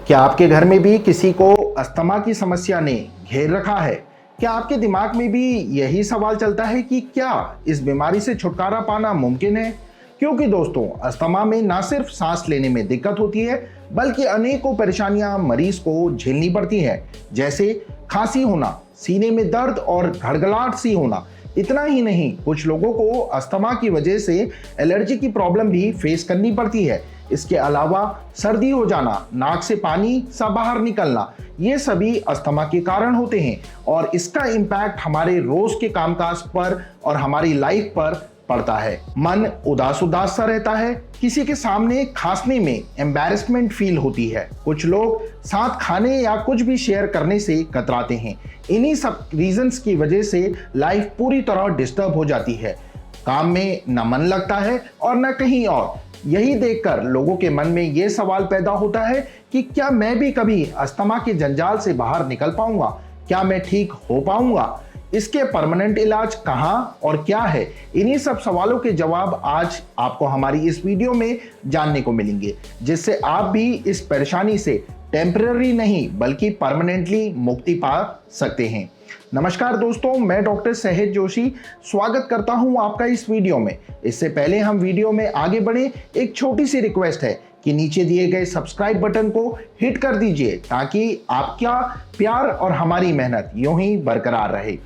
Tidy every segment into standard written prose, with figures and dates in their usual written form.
क्या आपके घर में भी किसी को अस्थमा की समस्या ने घेर रखा है? क्या आपके दिमाग में भी यही सवाल चलता है कि क्या इस बीमारी से छुटकारा पाना मुमकिन है? क्योंकि दोस्तों, अस्थमा में ना सिर्फ सांस लेने में दिक्कत होती है, बल्कि अनेकों परेशानियां मरीज को झेलनी पड़ती है, जैसे खांसी होना, सीने में दर्द और घड़घड़ाहट सी होना। इतना ही नहीं, कुछ लोगों को अस्थमा की वजह से एलर्जी की प्रॉब्लम भी फेस करनी पड़ती है। इसके अलावा सर्दी हो जाना, नाक से पानी सा बाहर निकलना, ये सभी अस्थमा के कारण होते हैं और इसका इम्पैक्ट हमारे रोज के कामकाज पर और हमारी लाइफ पर पड़ता है। मन उदास उदास सा रहता है, किसी के सामने खांसने में एम्बैरेसमेंट फील होती है, कुछ लोग साथ खाने या कुछ भी शेयर करने से कतराते हैं। इन्हीं सब रीजंस की वजह से लाइफ पूरी तरह डिस्टर्ब हो जाती है, काम में न मन लगता है और न कहीं और। यही देखकर लोगों के मन में यह सवाल पैदा होता है कि क्या मैं भी कभी अस्थमा के जंजाल से बाहर निकल पाऊंगा? क्या मैं ठीक हो पाऊंगा? इसके परमानेंट इलाज कहां और क्या है? इन्हीं सब सवालों के जवाब आज आपको हमारी इस वीडियो में जानने को मिलेंगे, जिससे आप भी इस परेशानी से टेम्पररी नहीं बल्कि परमानेंटली मुक्ति पा सकते हैं। नमस्कार दोस्तों, मैं डॉक्टर सहज जोशी स्वागत करता हूं आपका इस वीडियो में। इससे पहले हम वीडियो में आगे बढ़े, एक छोटी सी रिक्वेस्ट है कि नीचे दिए गए सब्सक्राइब बटन को हिट कर दीजिए ताकि आपका प्यार और हमारी मेहनत यूं ही बरकरार रहे।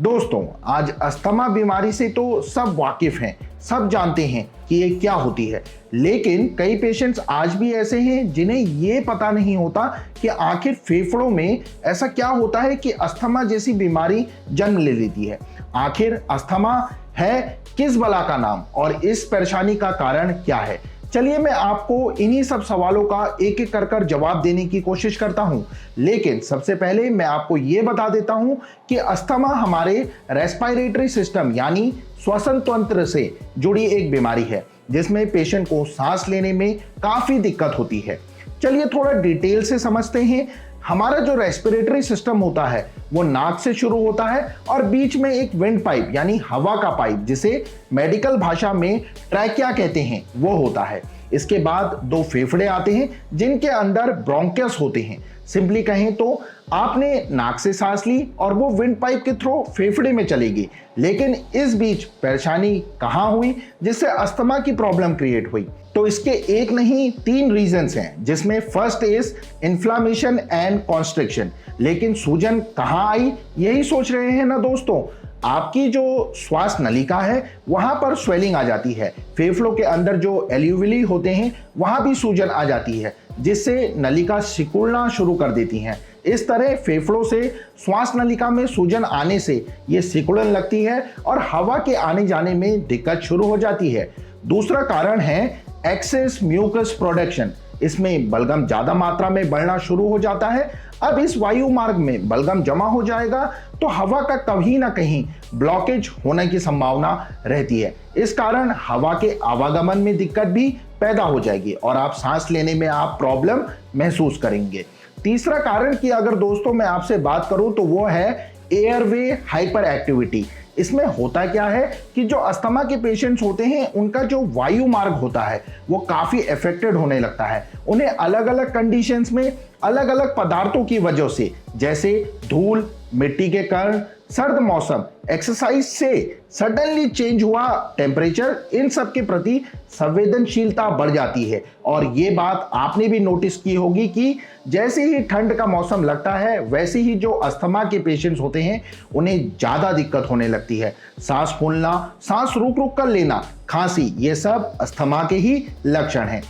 दोस्तों, आज अस्थमा बीमारी से तो सब वाकिफ हैं, सब जानते हैं कि ये क्या होती है, लेकिन कई पेशेंट्स आज भी ऐसे हैं जिन्हें ये पता नहीं होता कि आखिर फेफड़ों में ऐसा क्या होता है कि अस्थमा जैसी बीमारी जन्म ले लेती है। आखिर अस्थमा है किस बला का नाम और इस परेशानी का कारण क्या है? चलिए मैं आपको इन्हीं सब सवालों का एक एक कर जवाब देने की कोशिश करता हूं, लेकिन सबसे पहले मैं आपको यह बता देता हूं कि अस्थमा हमारे रेस्पिरेटरी सिस्टम यानी श्वसन तंत्र से जुड़ी एक बीमारी है, जिसमें पेशेंट को सांस लेने में काफी दिक्कत होती है। चलिए थोड़ा डिटेल से समझते हैं। हमारा जो रेस्पिरेटरी सिस्टम होता है वो नाक से शुरू होता है और बीच में एक विंड पाइप यानी हवा का पाइप, जिसे मेडिकल भाषा में ट्रैकिया कहते हैं, वो होता है। इसके बाद दो फेफड़े आते हैं जिनके अंदर ब्रोंकियस होते हैं। सिंपली कहें तो आपने नाक से सांस ली और वो विंड पाइप के थ्रू फेफड़े में चलेगी, लेकिन इस बीच परेशानी कहां हुई जिससे अस्थमा की प्रॉब्लम क्रिएट हुई? तो इसके एक नहीं 3 रीजंस हैं, जिसमें first is inflammation and constriction. लेकिन सूजन कहां आई, यही सोच रहे हैं ना दोस्तों? आपकी जो श्वास नलिका है वहां पर स्वेलिंग आ जाती है, फेफड़ों के अंदर जो एल्यूविली होते हैं वहां भी सूजन आ जाती है, जिससे नलिका सिकुड़ना शुरू कर देती हैं। इस तरह फेफड़ों से श्वास नलिका में सूजन आने से ये सिकुड़न लगती है और हवा के आने जाने में दिक्कत शुरू हो जाती है। दूसरा कारण है एक्सेस म्यूकस प्रोडक्शन। इसमें बलगम ज्यादा मात्रा में बढ़ना शुरू हो जाता है। अब इस वायु मार्ग में बलगम जमा हो जाएगा तो हवा का कहीं ना कहीं ब्लॉकेज होने की संभावना रहती है। इस कारण हवा के आवागमन में दिक्कत भी पैदा हो जाएगी और आप सांस लेने में आप प्रॉब्लम महसूस करेंगे। तीसरा कारण की अगर दोस्तों मैं आपसे बात करूं तो वो है एयरवे हाइपर एक्टिविटी। इसमें होता क्या है कि जो अस्थमा के पेशेंट्स होते हैं उनका जो वायु मार्ग होता है वो काफी अफेक्टेड होने लगता है। उन्हें अलग अलग कंडीशंस में अलग अलग पदार्थों की वजह से, जैसे धूल, मिट्टी के कण, सर्द मौसम, एक्सरसाइज से सडनली चेंज हुआ टेम्परेचर, इन सब के प्रति संवेदनशीलता बढ़ जाती है। और ये बात आपने भी नोटिस की होगी कि जैसे ही ठंड का मौसम लगता है वैसे ही जो अस्थमा के पेशेंट्स होते हैं उन्हें ज्यादा दिक्कत होने लगती है। सांस फूलना, सांस रुक रुक कर लेना, खांसी, ये सब अस्थमा के ही लक्षण हैं।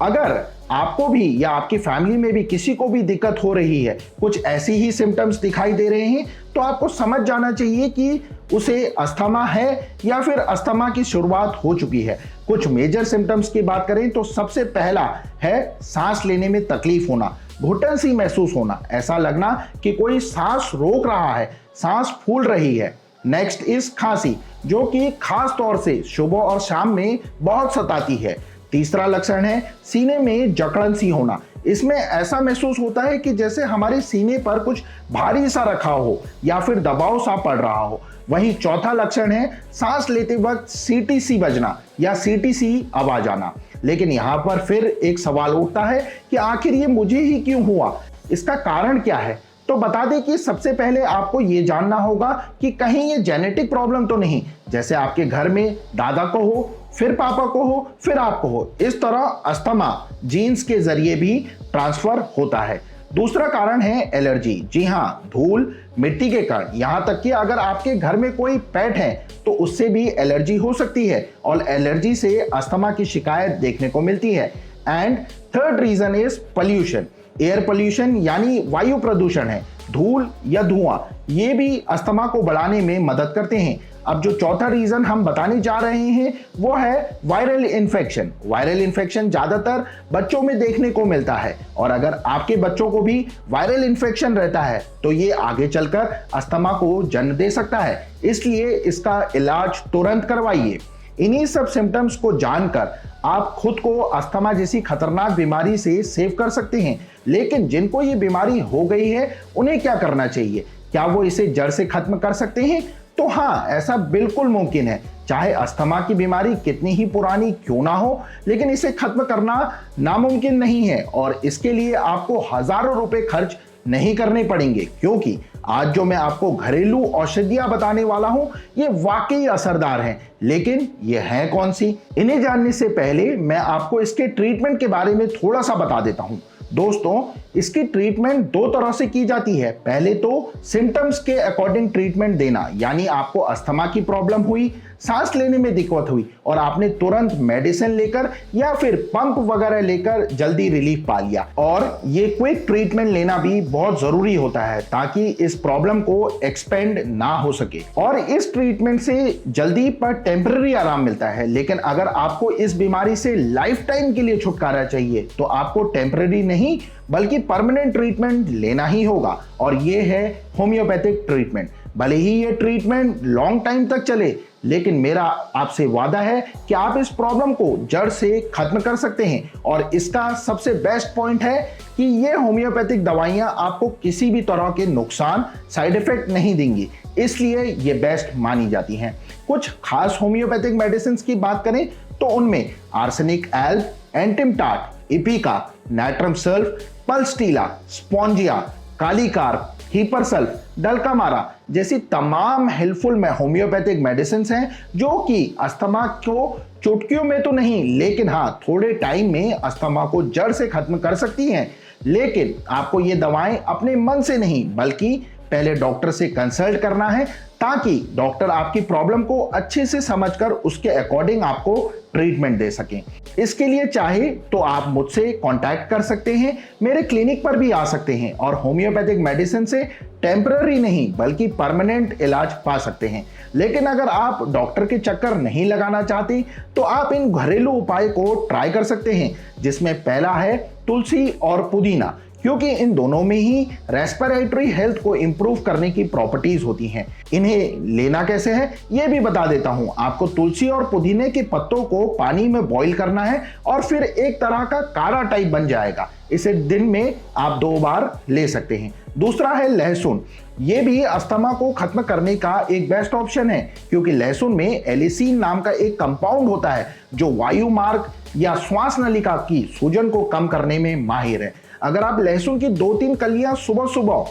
अगर आपको भी या आपकी फैमिली में भी किसी को भी दिक्कत हो रही है, कुछ ऐसी ही सिम्टम्स दिखाई दे रहे हैं, तो आपको समझ जाना चाहिए कि उसे अस्थमा है या फिर अस्थमा की शुरुआत हो चुकी है। कुछ मेजर सिम्टम्स की बात करें तो सबसे पहला है सांस लेने में तकलीफ होना, घुटन सी महसूस होना, ऐसा लगना कि कोई सांस रोक रहा है, सांस फूल रही है। नेक्स्ट इज खांसी, जो कि खास तौर से सुबह और शाम में बहुत सताती है। तीसरा लक्षण है सीने में जकड़न सी होना। इसमें ऐसा महसूस होता है कि जैसे हमारे सीने पर कुछ भारी सा रखा हो या फिर दबाव सा पड़ रहा हो। वहीं चौथा लक्षण है सांस लेते वक्त सीटीसी बजना या सीटीसी आवाज आना। लेकिन यहाँ पर फिर एक सवाल उठता है कि आखिर ये मुझे ही क्यों हुआ, इसका कारण क्या है। तो बता दें कि सबसे पहले आपको ये जानना होगा कि कहीं ये जेनेटिक प्रॉब्लम तो नहीं, जैसे आपके घर में दादा को हो, फिर पापा को हो, फिर आपको हो। इस तरह अस्थमा जीन्स के जरिए भी ट्रांसफर होता है। दूसरा कारण है एलर्जी। जी हाँ, धूल, मिट्टी के कण, यहाँ तक कि अगर आपके घर में कोई पेट है तो उससे भी एलर्जी हो सकती है और एलर्जी से अस्थमा की शिकायत देखने को मिलती है। And third reason is pollution. Air pollution यानी वायु प्रदूषण है, धूल या धुआं, ये भी अस्थमा को बढ़ाने में मदद करते हैं। अब जो चौथा रीजन हम बताने जा रहे हैं वो है वायरल इन्फेक्शन। वायरल इन्फेक्शन ज्यादातर बच्चों में देखने को मिलता है और अगर आपके बच्चों को भी वायरल इन्फेक्शन रहता है तो ये आगे चलकर अस्थमा को जन्म दे सकता है, इसलिए इसका इलाज तुरंत करवाइए। इन्हीं सब सिम्टम्स को जानकर आप खुद को अस्थमा जैसी खतरनाक बीमारी से सेव कर सकते हैं। लेकिन जिनको ये बीमारी हो गई है उन्हें क्या करना चाहिए? क्या वो इसे जड़ से खत्म कर सकते हैं? तो हाँ, ऐसा बिल्कुल मुमकिन है। चाहे अस्थमा की बीमारी कितनी ही पुरानी क्यों ना हो, लेकिन इसे खत्म करना नामुमकिन नहीं है और इसके लिए आपको हजारों रुपए खर्च नहीं करने पड़ेंगे, क्योंकि आज जो मैं आपको घरेलू औषधियां बताने वाला हूं ये वाकई असरदार हैं। लेकिन ये हैं कौन सी? इन्हें जानने से पहले मैं आपको इसके ट्रीटमेंट के बारे में थोड़ा सा बता देता हूं। दोस्तों, इसकी ट्रीटमेंट दो तरह से की जाती है। पहले तो सिम्टम्स के अकॉर्डिंग ट्रीटमेंट देना, यानी आपको अस्थमा की प्रॉब्लम हुई, सांस लेने में दिक्कत हुई और आपने तुरंत मेडिसिन लेकर या फिर पंप वगैरह लेकर जल्दी रिलीफ पा लिया। और ये क्विक ट्रीटमेंट लेना भी बहुत जरूरी होता है ताकि इस प्रॉब्लम को एक्सपेंड ना हो सके। और इस ट्रीटमेंट से जल्दी पर टेम्पररी आराम मिलता है, लेकिन अगर आपको इस बीमारी से लाइफ टाइम के लिए छुटकारा चाहिए तो आपको टेम्पररी नहीं बल्कि परमानेंट ट्रीटमेंट लेना ही होगा, और ये है होम्योपैथिक ट्रीटमेंट। भले ही ये ट्रीटमेंट लॉन्ग टाइम तक चले, लेकिन मेरा आपसे वादा है कि आप इस प्रॉब्लम को जड़ से खत्म कर सकते हैं। और इसका सबसे बेस्ट पॉइंट है कि ये होम्योपैथिक दवाइयां आपको किसी भी तरह के नुकसान, साइड इफेक्ट नहीं देंगी, इसलिए ये बेस्ट मानी जाती हैं। कुछ खास होम्योपैथिक मेडिसिन की बात करें तो उनमें arsenic alb, antim tart, ipecac, nitrum sulph, pulsatilla, spongia, kali carb, hepar sulph, dulcamara जैसी तमाम हेल्पफुल होम्योपैथिक मेडिसिन हैं जो कि अस्थमा को चुटकियों में तो नहीं, लेकिन हाँ थोड़े टाइम में अस्थमा को जड़ से खत्म कर सकती हैं। लेकिन आपको ये दवाएं अपने मन से नहीं बल्कि पहले डॉक्टर से कंसल्ट करना है, ताकि डॉक्टर आपकी प्रॉब्लम को अच्छे से समझकर उसके अकॉर्डिंग आपको ट्रीटमेंट दे सकें। इसके लिए चाहे तो आप मुझसे कांटेक्ट कर सकते हैं, मेरे क्लिनिक पर भी आ सकते हैं और होम्योपैथिक मेडिसिन से टेम्पररी नहीं बल्कि परमानेंट इलाज पा सकते हैं। लेकिन अगर आप डॉक्टर के चक्कर नहीं लगाना चाहते तो आप इन घरेलू उपाय को ट्राई कर सकते हैं, जिसमें पहला है तुलसी और पुदीना, क्योंकि इन दोनों में ही रेस्पिरेटरी हेल्थ को इंप्रूव करने की प्रॉपर्टीज होती हैं। इन्हें लेना कैसे है ये भी बता देता हूं। आपको तुलसी और पुदीने के पत्तों को पानी में बॉईल करना है और फिर एक तरह का काढ़ा टाइप बन जाएगा। इसे दिन में आप 2 बार ले सकते हैं। दूसरा है लहसुन। ये भी अस्थमा को खत्म करने का एक बेस्ट ऑप्शन है, क्योंकि लहसुन में एलिसीन नाम का एक कंपाउंड होता है जो वायु मार्ग या श्वास नलिका की सूजन को कम करने में माहिर है। अगर आप लहसुन की 2-3 कलियां सुबह सुबह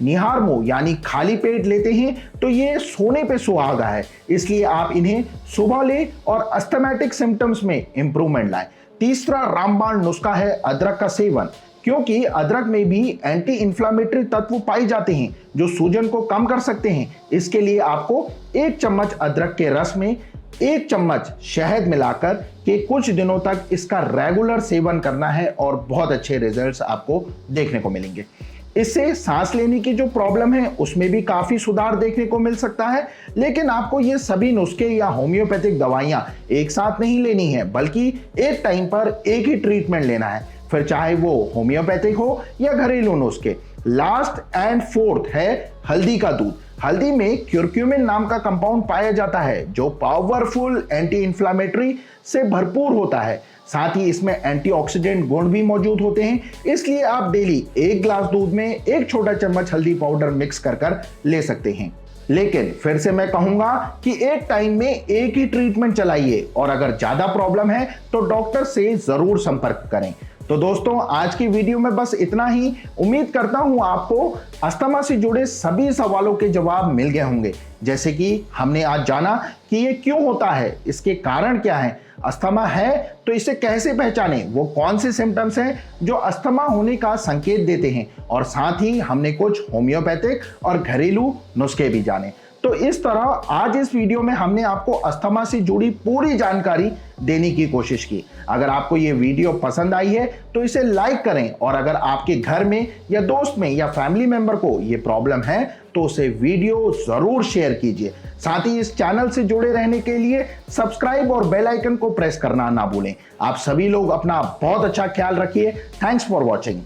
निहार मुंह यानी खाली पेट लेते हैं तो ये सोने पे सुहागा है, इसलिए आप इन्हें सुबह ले और अस्थमैटिक सिम्टम्स में इंप्रूवमेंट लाएं। तीसरा रामबाण नुस्खा है अदरक का सेवन, क्योंकि अदरक में भी एंटी इंफ्लेमेटरी तत्व पाए जाते हैं जो सूजन को कम कर सकते हैं। इसके लिए आपको 1 चम्मच अदरक के रस में 1 चम्मच शहद मिलाकर के कुछ दिनों तक इसका रेगुलर सेवन करना है और बहुत अच्छे रिजल्ट्स आपको देखने को मिलेंगे। इससे सांस लेने की जो प्रॉब्लम है उसमें भी काफी सुधार देखने को मिल सकता है। लेकिन आपको ये सभी नुस्खे या होम्योपैथिक दवाइयां एक साथ नहीं लेनी है, बल्कि एक टाइम पर एक ही ट्रीटमेंट लेना है, फिर चाहे वो होम्योपैथिक हो या घरेलू नुस्खे। लास्ट एंड फोर्थ है हल्दी का दूध। हल्दी में क्यूरक्यूमिन नाम का कंपाउंड पाया जाता है जो पावरफुल एंटी इंफ्लेमेटरी से भरपूर होता है। साथ ही इसमें एंटीऑक्सीडेंट गुण भी मौजूद होते हैं, इसलिए आप डेली 1 ग्लास दूध में 1 छोटा चम्मच हल्दी पाउडर मिक्स कर ले सकते हैं। लेकिन फिर से मैं कहूंगा कि एक टाइम में एक ही ट्रीटमेंट चलाइए और अगर ज्यादा प्रॉब्लम है तो डॉक्टर से जरूर संपर्क करें। तो दोस्तों, आज की वीडियो में बस इतना ही। उम्मीद करता हूं आपको अस्थमा से जुड़े सभी सवालों के जवाब मिल गए होंगे। जैसे कि हमने आज जाना कि ये क्यों होता है, इसके कारण क्या है, अस्थमा है तो इसे कैसे पहचानें, वो कौन से सिम्टम्स हैं जो अस्थमा होने का संकेत देते हैं, और साथ ही हमने कुछ होम्योपैथिक और घरेलू नुस्खे भी जाने। तो इस तरह आज इस वीडियो में हमने आपको अस्थमा से जुड़ी पूरी जानकारी देने की कोशिश की। अगर आपको ये वीडियो पसंद आई है तो इसे लाइक करें, और अगर आपके घर में या दोस्त में या फैमिली मेंबर को ये प्रॉब्लम है तो उसे वीडियो जरूर शेयर कीजिए। साथ ही इस चैनल से जुड़े रहने के लिए सब्सक्राइब और बेल आइकन को प्रेस करना ना भूलें। आप सभी लोग अपना बहुत अच्छा ख्याल रखिए। Thanks for watching.